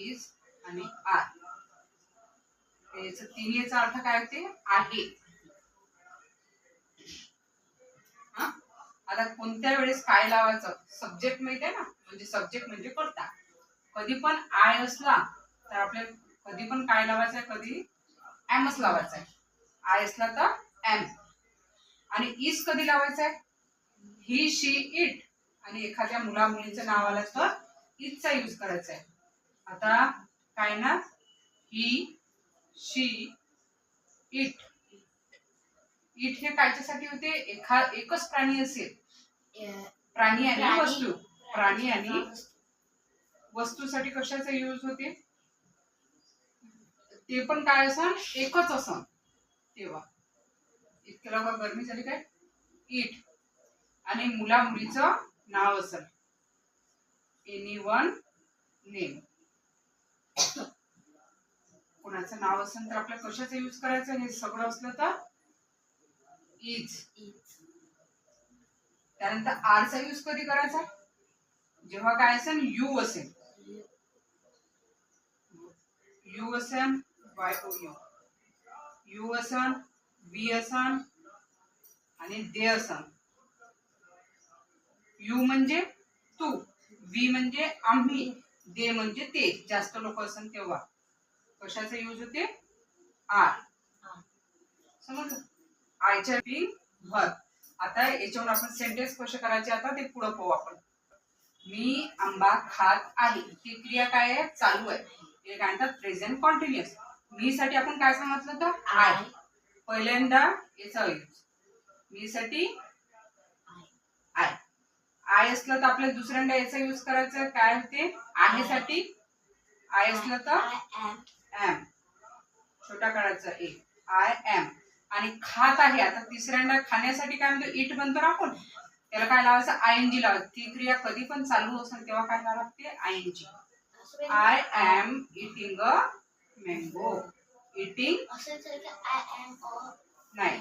Is आणि R. तिन्हीचा अर्थ काय होते? आहे. आता कोणत्या वेळेस काय लावायचं? सब्जेक्ट माहिती आहे ना, म्हणजे सब्जेक्ट म्हणजे कर्ता. कधी पण आय असला तर आपल्याला कधी पण काय लावायचं आहे? कधी एमच लावायचा आहे. आय असला तर एम. आणि इज कधी लावायचं आहे? ही, शी, इट. आणि एखाद्या मुला मुलीचं नाव आलं तर इजचा यूज करायचा आहे. आता काय ना, ही, शी, इट. इट हे कायच्यासाठी होते? एकच प्राणी असेल, प्राणी आणि वस्तू. प्राणी आणि वस्तूसाठी कशाचा यूज होते? ते पण काय असं एकच असं तेव्हा. इतक्या लवकर गरमी झाली काय? इट. आणि मुला मुलीचं नाव असेल, एनीवन नेम. कोणाचं नाव असेल तर आपल्याला कशाचा यूज करायचं? हे सगळं असलं तर इज. त्यानंतर आरचा यूज कधी करायचा? जेव्हा काय असेल? यू असेल. यू असेल, वाय ओ यू. यू असन, वी असन आणि दे असन. यू म्हणजे तू, वी म्हणजे आम्ही, दे म्हणजे ते. जास्त लोक असन तेव्हा कशाचा यूज होते? आर. समजलं? आयच्या बिंग भर. आता याच्यावर आपण सेंटेन्स कसे करायचे आता ते पुढे पाहू आपण. मी आंबा खात आहे. ही क्रिया काय आहे? चालू आहे. हे काय म्हणतात? प्रेझेंट कॉन्टिन्युअस. मी साठी आपण काय सांगितलं तर आय. पहिल्यांदा याचा यूज. मी साठी आय. आय असलं तर आपल्याला दुसऱ्यांदा याचा यूज करायचा काय होते? आहे साठी आय असलं तर एम. छोटा काढायचा ए. I am. आणि खात आहे. आता तिसऱ्यांदा खाण्यासाठी काय म्हणतो? इट म्हणतो ना आपण. त्याला काय लावायचं? आयएनजी लावायचं. ती क्रिया कधी पण चालू असेल तेव्हा काय लावावं लागते? आयएनजी. I am eating a mango. Eating नाही.